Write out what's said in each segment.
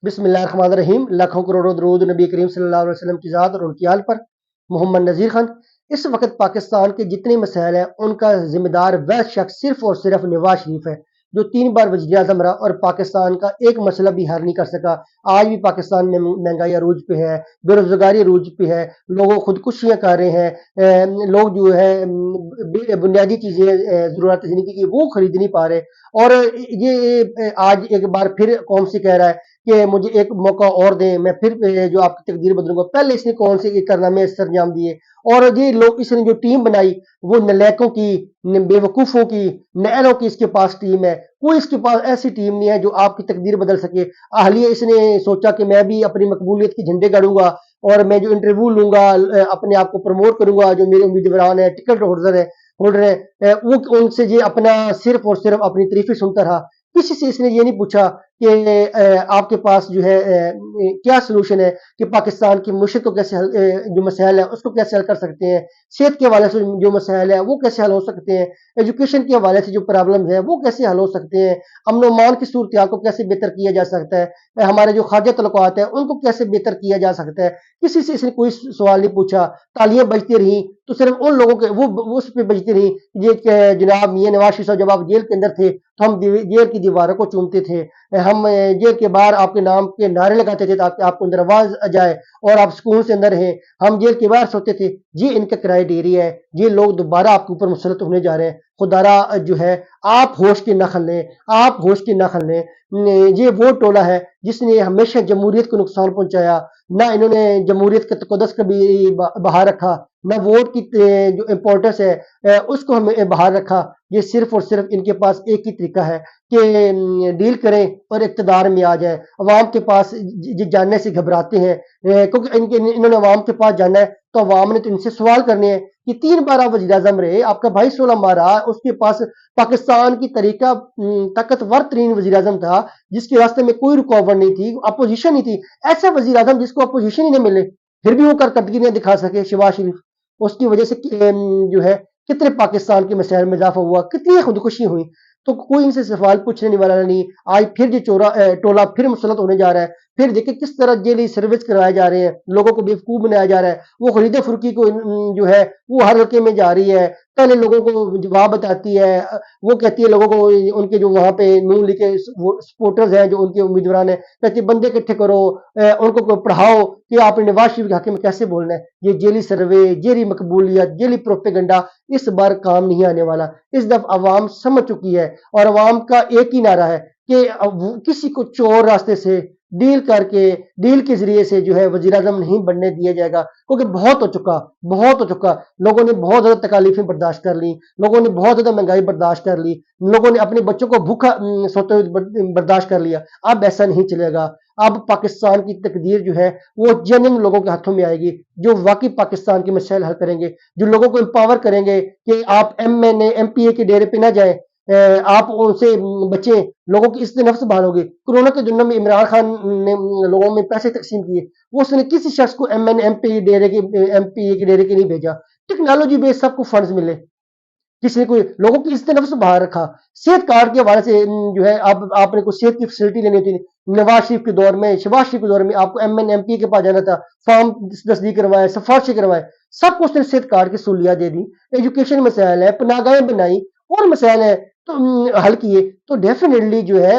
बिस्मिल्लाहिर्रहमानिर्रहीम। लाखों करोड़ों दरूद नबी करीम सल्लल्लाहु अलैहि वसल्लम की ज़ात और उनकी आल पर। मोहम्मद नज़ीर खान। इस वक्त पाकिस्तान के जितने मसाइल हैं उनका जिम्मेदार वह शख्स सिर्फ और सिर्फ नवाज शरीफ है, जो 3 बार वज़ीर आज़म रहा और पाकिस्तान का एक मसला भी हल नहीं कर सका। आज भी पाकिस्तान में महंगाई अरूज पे है, बेरोजगारी अरूज पे है, लोग खुदकुशियां कर रहे हैं, लोग जो है बुनियादी चीजें जरूरत जिंदगी की वो खरीद नहीं पा रहे। और ये आज एक बार फिर कौम से कह रहा है कि मुझे एक मौका और दें, मैं फिर जो आपकी तकदीर बदलूंगा। पहले इसने कौन से कारनामे सरंजाम दिए, और ये लोग इसने जो टीम बनाई वो नलैकों की, बेवकूफों की, नहरों की इसके पास टीम है। कोई इसके पास ऐसी टीम नहीं है जो आपकी तकदीर बदल सके। हालिया इसने सोचा कि मैं भी अपनी मकबूलियत के झंडे गाड़ूंगा और मैं जो इंटरव्यू लूंगा, अपने आप को प्रमोट करूंगा, जो मेरे उम्मीदवार है, टिकट होल्डर है, वो उनसे ये अपना सिर्फ और सिर्फ अपनी तारीफें सुनता रहा। किसी से इसने ये नहीं पूछा कि आपके पास जो है क्या सोल्यूशन है कि पाकिस्तान की मुश्किल को कैसे जो मसाइल है उसको कैसे हल कर सकते हैं, सेहत के हवाले से जो मसाइल है वो कैसे हल हो सकते हैं, एजुकेशन के हवाले से जो प्रॉब्लम है वो कैसे हल हो सकते हैं, अमन अमान की सूरत को कैसे बेहतर किया जा सकता है, हमारे जो खाद्य तल्लुकात है उनको कैसे बेहतर किया जा सकता है। किसी से इसने कोई सवाल नहीं पूछा। तालियां बजती रही तो सिर्फ उन लोगों के वो उस पर बजती रही, ये जनाब मियां नवाज शरीफ साहब जब आप जेल के अंदर थे तो हम जेल की दीवारों को चूमते थे, हम जेल के बाहर आपके नाम के नारे लगाते थे ताकि आपको अंदर आवाज आ जाए और आप सुकून से अंदर रहें, हम जेल के बाहर सोते थे। ये इनका क्राइटेरिया है। ये लोग दोबारा आपके ऊपर मुसलत होने जा रहे हैं। खुदारा जो है आप होश की नखल लें, आप होश की नखल लें। ये वो टोला है जिसने हमेशा जमहूरियत को नुकसान पहुंचाया। ना इन्होंने जमहूरियत के तकदस कभी बाहर रखा, ना वोट की जो इम्पोर्टेंस है उसको हमें बाहर रखा। ये सिर्फ और सिर्फ इनके पास एक ही तरीका है कि डील करें और इक़्तिदार में आ जाए। अवाम के पास जानने से घबराते हैं, क्योंकि इन्होंने अवाम के पास जाना है तो अवाम ने तो इनसे सवाल करने हैं कि 3 बार आप वज़ीर आज़म रहे, आपका भाई 16 मारा, उसके पास पाकिस्तान की तरीका ताकतवर तरीन वज़ीर आज़म था जिसके रास्ते में कोई रुकावट नहीं थी, अपोजिशन नहीं थी। ऐसा वज़ीर आज़म जिसको अपोजिशन ही नहीं मिले फिर भी वो करकर्दगी नहीं दिखा सके, शहबाज शरीफ। उसकी वजह से जो है कितने पाकिस्तान के मसाइल में इजाफा हुआ, कितनी खुदकुशी हुई। तो कोई इनसे सवाल पूछने वाला नहीं। आज फिर ये टोला फिर मुसलत होने जा रहा है। फिर देखिए किस तरह जेली सर्विस करवाए जा रहे हैं, लोगों को बेवकूफ बनाया जा रहा है। वो खरीदे फुर्की को जो है वो हर हल्के में जा रही है, पहले लोगों को जवाब बताती है। वो कहती है लोगों को, उनके जो वहां पे नून लीग के सपोर्टर्स हैं, जो उनके उम्मीदवार हैं, कहती है बंदे इकट्ठे करो, उनको पढ़ाओ कि आपने नवाज शरीफ के हक में कैसे बोलना है। ये जेली सर्वे, जेली मकबूलियत, जेली प्रोपेगंडा इस बार काम नहीं आने वाला। इस दफा अवाम समझ चुकी है और अवाम का एक ही नारा है कि किसी को चोर रास्ते से डील करके, डील के जरिए से जो है वजीर आजम नहीं बनने दिया जाएगा, क्योंकि बहुत हो चुका, बहुत हो चुका। लोगों ने बहुत ज्यादा तकालीफें बर्दाश्त कर ली, लोगों ने बहुत ज्यादा महंगाई बर्दाश्त कर ली, लोगों ने अपने बच्चों को भूखा सोते हुए बर्दाश्त कर लिया। अब ऐसा नहीं चलेगा। अब पाकिस्तान की तकदीर जो है वो जेन्युइन लोगों के हाथों में आएगी, जो वाकई पाकिस्तान के मसाइल हल करेंगे, जो लोगों को एम्पावर करेंगे कि आप MNA MPA के डेरे पे ना जाए, आप उनसे बचें, लोगों की इससे नफ्स बहालोगे। कोरोना के दिनों में इमरान खान ने लोगों में पैसे तकसीम किए, वो उसने किसी शख्स को MNA MPA के डेरे के नहीं भेजा। टेक्नोलॉजी बेस्ड सबको फंड्स मिले, किसी ने कोई लोगों की इससे नफ्स बाहर रखा। सेहत कार्ड के हवाले से जो है अब आपने कोई सेहत की फैसिलिटी लेनी होती, नवाज शरीफ के दौर में, शहबाज शरीफ के दौर में आपको MNA MPA के पास जाना था, फॉर्म तस्दीक करवाए, सिफारिशें करवाए, सबको उसने सेहत कार्ड की सहूलियत दे दी। एजुकेशन मसाइल है, पनागाहें बनाई और मसाइल है तो हल किए। तो डेफिनेटली जो है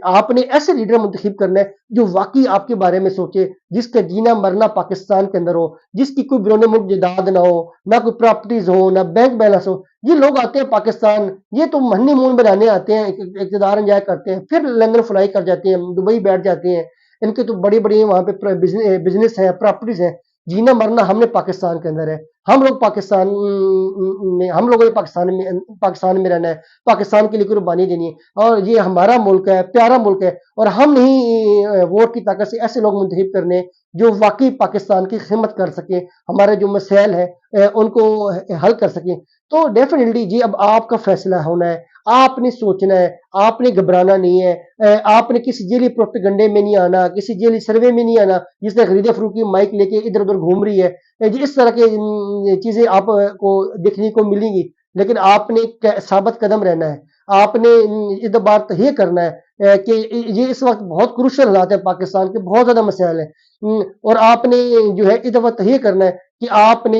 आपने ऐसे लीडर मुंतखब करना है जो वाकई आपके बारे में सोचे, जिसका जीना मरना पाकिस्तान के अंदर हो, जिसकी कोई बैरून मुल्क जायदाद ना हो, ना कोई प्रॉपर्टीज हो, ना बैंक बैलेंस हो। ये लोग आते हैं पाकिस्तान, ये तो हनीमून बनाने आते हैं, इक़्तिदार एंजॉय करते हैं, फिर लंदन फ्लाई कर जाते हैं, दुबई बैठ जाते हैं। इनके तो बड़ी बड़ी वहां पे बिजनेस है, प्रॉपर्टीज है। जीना मरना हमने पाकिस्तान के अंदर है। हम लोग पाकिस्तान में, हम लोगों ने पाकिस्तान में रहना है, पाकिस्तान के लिए कुर्बानी देनी है, और ये हमारा मुल्क है, प्यारा मुल्क है। और हम नहीं वोट की ताकत से ऐसे लोग मुंतखब करने जो वाकई पाकिस्तान की खिदमत कर सके, हमारे जो मसाइल है उनको हल कर सके। तो डेफिनेटली जी अब आपका फैसला होना है, आपने सोचना है, आपने घबराना नहीं है, आपने किसी जेली प्रोपेगंडे में नहीं आना, किसी जेली सर्वे में नहीं आना जिसने खरीदे फरूकी माइक लेके इधर उधर घूम रही है। इस तरह के चीजें आपको देखने को मिलेंगी, लेकिन आपने साबित कदम रहना है। आपने इस बार तो ये करना है کہ یہ اس وقت بہت کروشل حالات ہے پاکستان کے، بہت زیادہ مسائل ہیں، اور آپ نے جو ہے اس دفعہ یہ کرنا ہے کہ آپ نے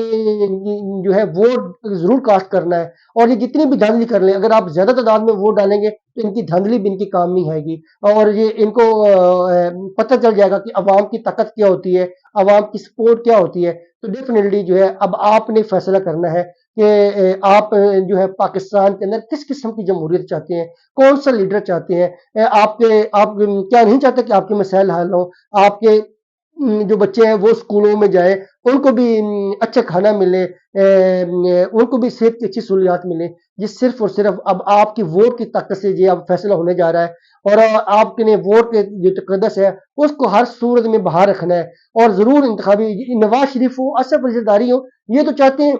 جو ہے ووٹ ضرور کاسٹ کرنا ہے، اور یہ جتنی بھی دھاندلی کر لیں، اگر آپ زیادہ تعداد میں ووٹ ڈالیں گے تو ان کی دھاندلی بھی ان کی کام نہیں آئے گی، اور یہ ان کو پتہ چل جائے گا کہ عوام کی طاقت کیا ہوتی ہے، عوام کی سپورٹ کیا ہوتی ہے۔ تو ڈیفینیٹلی جو ہے اب آپ نے فیصلہ کرنا ہے کہ آپ جو ہے پاکستان کے اندر کس قسم کی جمہوریت چاہتے ہیں، کون سا لیڈر چاہتے ہیں، آپ کیا نہیں چاہتے کہ آپ کے مسائل حل ہوں، آپ کے جو بچے ہیں وہ اسکولوں میں جائیں، ان کو بھی اچھا کھانا ملے، ان کو بھی صحت کی اچھی سہولیات ملے، یہ صرف اور صرف اب آپ کی ووٹ کی طاقت سے یہ اب فیصلہ ہونے جا رہا ہے، اور آپ نے ووٹ کے جو تقدس ہے اس کو ہر صورت میں باہر رکھنا ہے، اور ضرور انتخابی نواز شریف ہو، اسف علی زرداری ہو، یہ تو چاہتے ہیں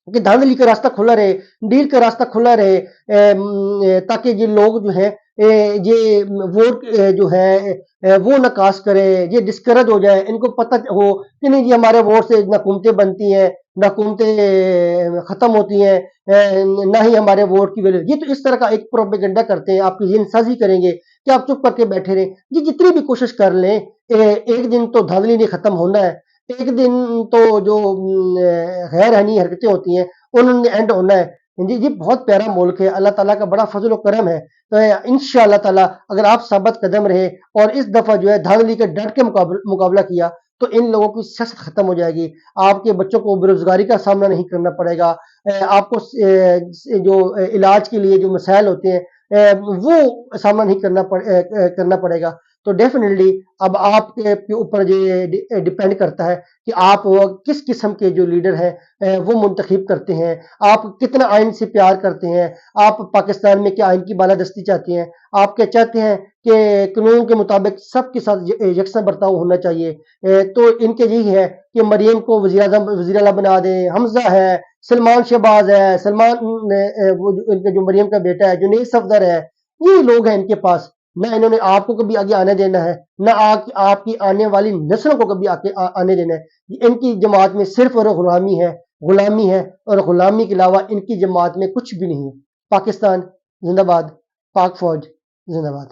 کہ دھاندلی کا راستہ کھلا رہے، ڈیل کا راستہ کھلا رہے، تاکہ یہ لوگ جو ہے یہ ووٹ جو ہے وہ نہ کاسٹ کرے، یہ ڈسکریج ہو جائے، ان کو پتہ ہو کہ نہیں جی ہمارے ووٹ سے نہ حکومتیں بنتی ہیں، نہ حکومتیں ختم ہوتی ہیں، نہ ہی ہمارے ووٹ کی ویلیو۔ یہ تو اس طرح کا ایک پروپیگنڈا کرتے ہیں، آپ کی ذہن سازی کریں گے کہ آپ چپ کر کے بیٹھے رہیں، یہ جتنی بھی کوشش کر لیں ایک دن تو دھاندلی نہیں ختم ہونا ہے، ایک دن تو جو غیر آئینی حرکتیں ہوتی ہیں انہوں نے اینڈ ہونا ہے۔ جی یہ بہت پیارا ملک ہے، اللہ تعالیٰ کا بڑا فضل و کرم ہے، تو انشاءاللہ تعالیٰ اگر آپ ثابت قدم رہے اور اس دفعہ جو ہے دھاندلی کے ڈٹ کے مقابلہ کیا تو ان لوگوں کی سیاست ختم ہو جائے گی، آپ کے بچوں کو بے روزگاری کا سامنا نہیں کرنا پڑے گا، آپ کو جو علاج کے لیے جو مسائل ہوتے ہیں وہ سامنا نہیں کرنا پڑے گا۔ تو ڈیفینیٹلی اب آپ کے اوپر یہ ڈیپینڈ کرتا ہے کہ آپ کس قسم کے جو لیڈر ہیں وہ منتخب کرتے ہیں، آپ کتنا آئین سے پیار کرتے ہیں، آپ پاکستان میں کیا آئین کی بالادستی چاہتے ہیں، آپ کیا چاہتے ہیں کہ قانون کے مطابق سب کے ساتھ یکساں برتاؤ ہونا چاہیے۔ تو ان کے یہی ہے کہ مریم کو وزیر اعلیٰ بنا دیں، حمزہ ہے، سلمان شہباز ہے، ان کے جو مریم کا بیٹا ہے، جنید صفدر ہے، یہ لوگ ہیں ان کے پاس، نہ انہوں نے آپ کو کبھی آگے آنے دینا ہے، نہ آپ کی آنے والی نسلوں کو کبھی آنے دینا ہے۔ ان کی جماعت میں صرف اور غلامی ہے، اور غلامی کے علاوہ ان کی جماعت میں کچھ بھی نہیں ہے۔ پاکستان زندہ باد، پاک فوج زندہ باد۔